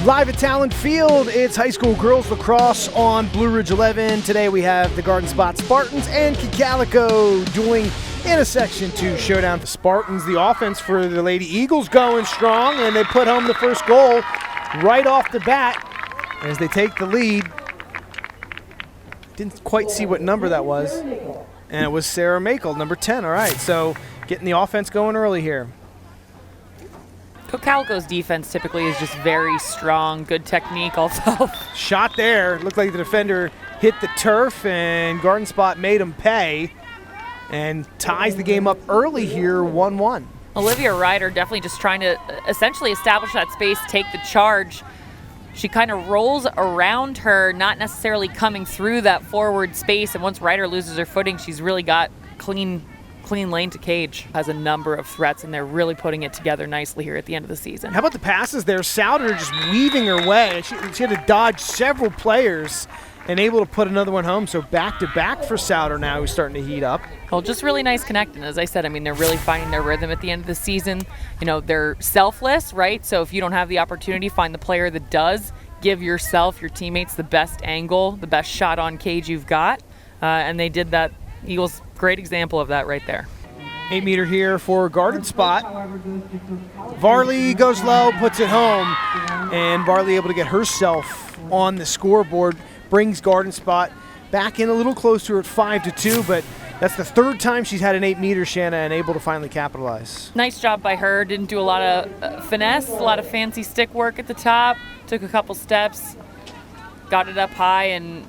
Live at Talent Field, it's high school girls lacrosse on Blue Ridge 11. Today we have the Garden Spot Spartans and Cocalico doing in a Section 2 showdown. The Spartans, the offense for the Lady Eagles going strong, and they put home the first goal right off the bat as they take the lead. Didn't quite see what number that was, and it was Sarah Makel, number 10. All right, so getting the offense going early here. Cocalico's defense typically is just very strong, good technique also. Shot there, looked like the defender hit the turf, and Garden Spot made him pay and ties the game up early here, 1-1. Olivia Ryder definitely just trying to essentially establish that space, take the charge. She kind of rolls around her, not necessarily coming through that forward space, and once Ryder loses her footing, she's really got clean lane to cage. Has a number of threats, and they're really putting it together nicely here at the end of the season. How about the passes there? Souter just weaving her way. She had to dodge several players and able to put another one home. So back-to-back for Souter now, who's starting to heat up. Well, just really nice connecting. As I said, I mean, they're really finding their rhythm at the end of the season. You know, they're selfless, right? So if you don't have the opportunity, find the player that does. Give yourself, your teammates, the best angle, the best shot on cage you've got. And they did that. Eagles, great example of that right there. 8 meter here for Garden Spot. Varley goes low, puts it home, and Varley able to get herself on the scoreboard, brings Garden Spot back in a little closer at 5-2, but that's the third time she's had an 8 meter, Shanna, and able to finally capitalize. Nice job by her. Didn't do a lot of finesse, a lot of fancy stick work at the top. Took a couple steps, got it up high, and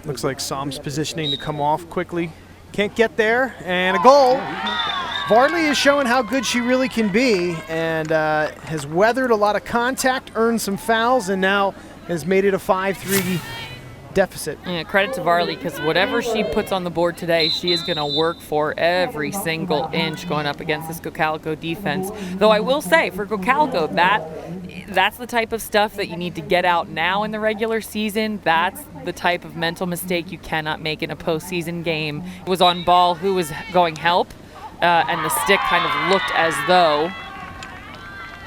looks like Som's positioning to come off quickly. Can't get there, and a goal. Varley is showing how good she really can be, and has weathered a lot of contact, earned some fouls, and now has made it a 5-3 deficit. Yeah, credit to Varley, because whatever she puts on the board today, she is going to work for every single inch going up against this Cocalico defense. Though I will say, for Cocalico, that's the type of stuff that you need to get out now in the regular season. That's the type of mental mistake you cannot make in a postseason game. It was on ball who was going help, and the stick kind of looked as though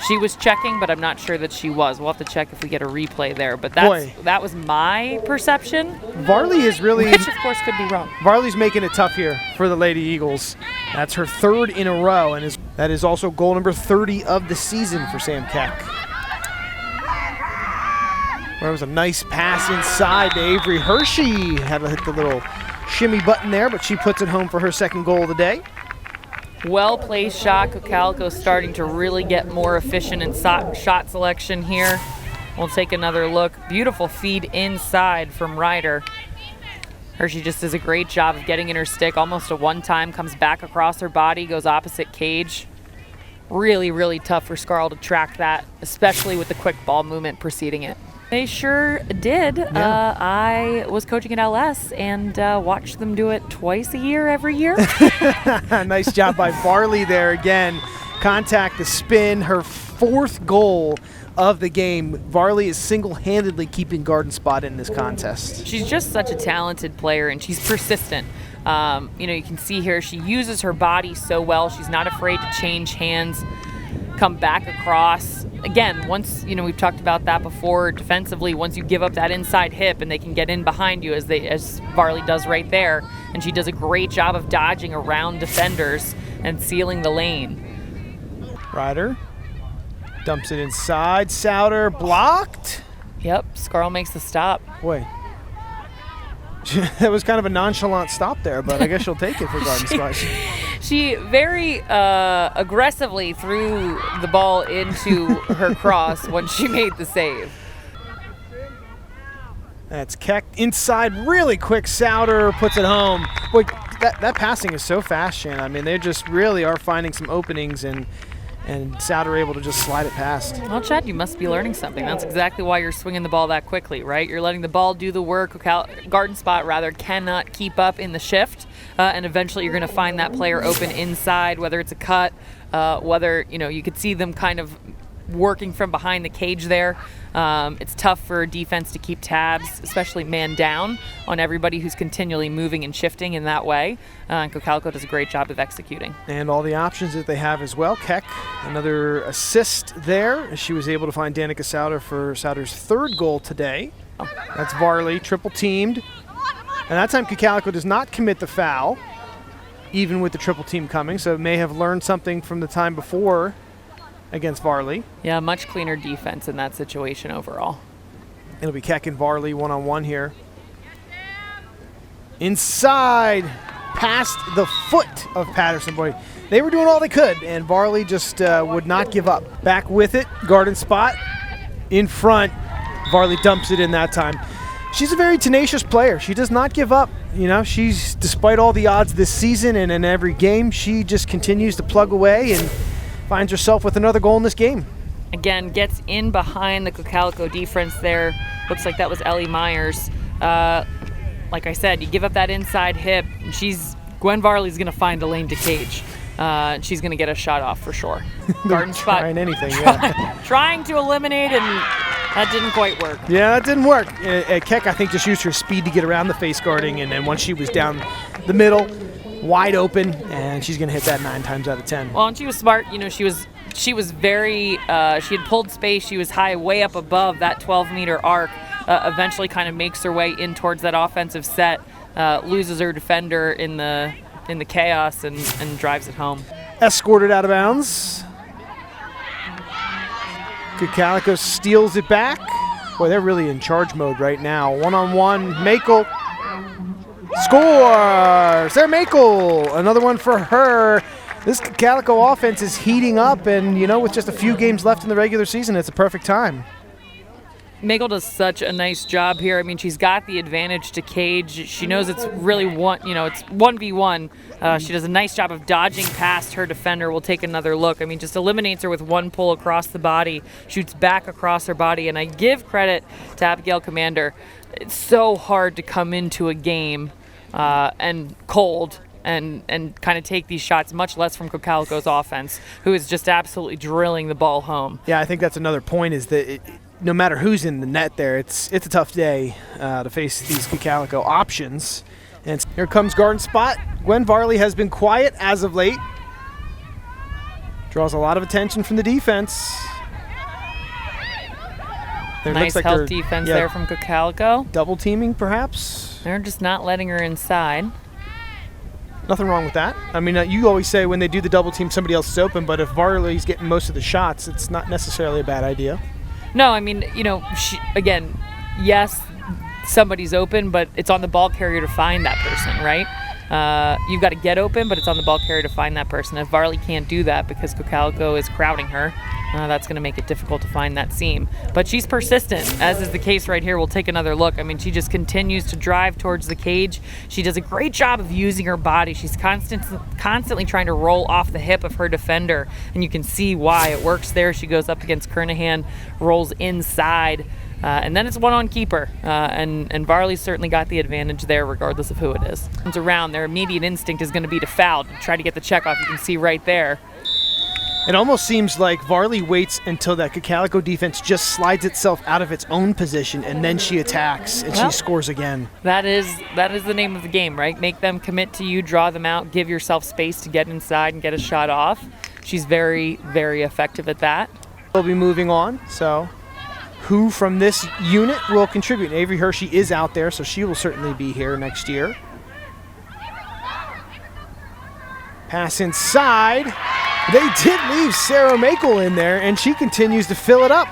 she was checking, but I'm not sure that she was. We'll have to check if we get a replay there. But that was my perception. Varley is really... Which, of course, could be wrong. Varley's making it tough here for the Lady Eagles. That's her third in a row, and that is also goal number 30 of the season for Sam Keck. There was a nice pass inside to Avery Hershey. Had to hit the little shimmy button there, but she puts it home for her second goal of the day. Well-placed shot. Cocalico starting to really get more efficient in shot selection here. We'll take another look. Beautiful feed inside from Ryder. Hershey just does a great job of getting in her stick. Almost a one-time, comes back across her body, goes opposite cage. Really, really tough for Scarl to track that, especially with the quick ball movement preceding it. They sure did. Yeah. I was coaching at LS and watched them do it twice a year, every year. Nice job by Varley there again. Contact, the spin, her fourth goal of the game. Varley is single-handedly keeping Garden Spot in this contest. She's just such a talented player, and she's persistent. You know, you can see here she uses her body so well. She's not afraid to change hands, come back across. Again, once, you know, we've talked about that before defensively, once you give up that inside hip and they can get in behind you as Varley does right there, and she does a great job of dodging around defenders and sealing the lane. Ryder dumps it inside. Souter blocked. Yep, Scarl makes the stop. Boy, that was kind of a nonchalant stop there, but I guess she'll take it for Garden Spot. She very aggressively threw the ball into her cross when she made the save. That's Keck inside, really quick. Souter puts it home. Boy, that passing is so fast, Shannon. I mean, they just really are finding some openings, and Souter able to just slide it past. Well, Chad, you must be learning something. That's exactly why you're swinging the ball that quickly, right? You're letting the ball do the work. Garden Spot, rather, cannot keep up in the shift, and eventually you're going to find that player open inside, whether it's a cut, whether, you know, you could see them kind of working from behind the cage there. It's tough for defense to keep tabs, especially man down, on everybody who's continually moving and shifting in that way. Cocalico does a great job of executing. And all the options that they have as well. Keck, another assist there. She was able to find Danica Souter for Souter's third goal today. That's Varley, triple teamed. And that time Cocalico does not commit the foul, even with the triple team coming, so may have learned something from the time before against Varley. Yeah, much cleaner defense in that situation overall. It'll be Keck and Varley one-on-one here. Inside, past the foot of Patterson. Boy, they were doing all they could, and Varley just would not give up. Back with it, garden spot, in front. Varley dumps it in that time. She's a very tenacious player. She does not give up. You know, she's, despite all the odds this season and in every game, she just continues to plug away and finds herself with another goal in this game. Again, gets in behind the Cocalico defense there. Looks like that was Ellie Myers. Like I said, you give up that inside hip, and Gwen Varley's going to find a lane to cage. She's going to get a shot off for sure. Garden spot. Trying anything, yeah. Trying to eliminate, and that didn't quite work. Yeah, that didn't work. Keck, I think, just used her speed to get around the face guarding, and then once she was down the middle, wide open, and she's going to hit that 9 times out of 10. Well, and she was smart. You know, she was very, she had pulled space. She was high, way up above that 12-meter arc. Eventually kind of makes her way in towards that offensive set, loses her defender in the chaos, and drives it home. Escorted out of bounds. Cocalico steals it back. Boy, they're really in charge mode right now. One-on-one, Makel scores! Sarah Makel, another one for her. This Cocalico offense is heating up, and, you know, with just a few games left in the regular season, it's a perfect time. Makel does such a nice job here. I mean, she's got the advantage to cage. She knows it's really it's 1v1. She does a nice job of dodging past her defender. We'll take another look. I mean, just eliminates her with one pull across the body, shoots back across her body, and I give credit to Abigail Commander. It's so hard to come into a game and cold and kind of take these shots, much less from Cocalico's offense, who is just absolutely drilling the ball home. Yeah, I think that's another point, is that no matter who's in the net there, it's a tough day to face these Cocalico options. And here comes garden spot. Gwen Varley has been quiet as of late. Draws a lot of attention from the defense. Nice help defense there from Cocalico. Double teaming, perhaps? They're just not letting her inside. Nothing wrong with that. I mean, you always say when they do the double team, somebody else is open, but if Varley's getting most of the shots, it's not necessarily a bad idea. No, I mean, you know, again, yes, somebody's open, but it's on the ball carrier to find that person, right? You've got to get open, but it's on the ball carrier to find that person. If Varley can't do that because Cocalico is crowding her, that's going to make it difficult to find that seam. But she's persistent, as is the case right here. We'll take another look. I mean, she just continues to drive towards the cage. She does a great job of using her body. She's constantly trying to roll off the hip of her defender, and you can see why. It works there. She goes up against Kernahan, rolls inside, and then it's one-on keeper. And Varley's certainly got the advantage there, regardless of who it is. Comes around, their immediate instinct is going to be to foul, to try to get the check off. You can see right there. It almost seems like Varley waits until that Cocalico defense just slides itself out of its own position, and then she attacks, and she scores again. That is the name of the game, right? Make them commit to you, draw them out, give yourself space to get inside and get a shot off. She's very, very effective at that. We'll be moving on, so who from this unit will contribute? Avery Hershey is out there, so she will certainly be here next year. Pass inside. They did leave Sarah Makel in there, and she continues to fill it up.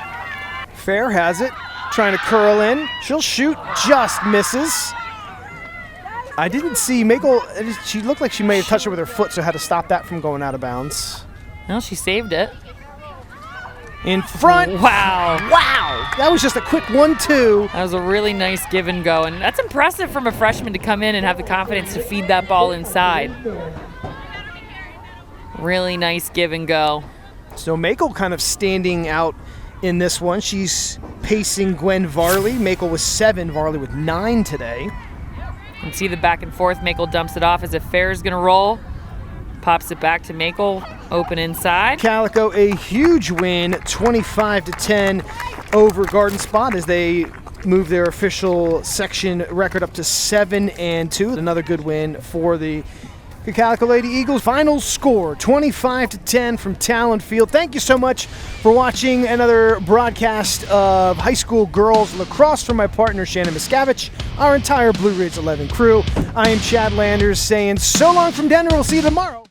Fair has it, trying to curl in. She'll shoot, just misses. I didn't see Makel. She looked like she may have touched it with her foot, so had to stop that from going out of bounds. No, she saved it. In front. Wow. Wow. That was just a quick 1-2. That was a really nice give and go, and that's impressive from a freshman to come in and have the confidence to feed that ball inside. Really nice give and go. So Makel kind of standing out in this one. She's pacing Gwen Varley. Makel with 7, Varley with 9 today. You can see the back and forth. Makel dumps it off as if Fair is going to roll. Pops it back to Makel, open inside. Cocalico a huge win, 25-10 over Garden Spot as they move their official section record up to 7-2. Another good win for the Cocalico Lady Eagles. Final score 25-10 from Talon Field. Thank you so much for watching another broadcast of high school girls lacrosse from my partner Shannon Miscavige, our entire Blue Ridge 11 crew. I am Chad Landers saying so long from Denver. We'll see you tomorrow.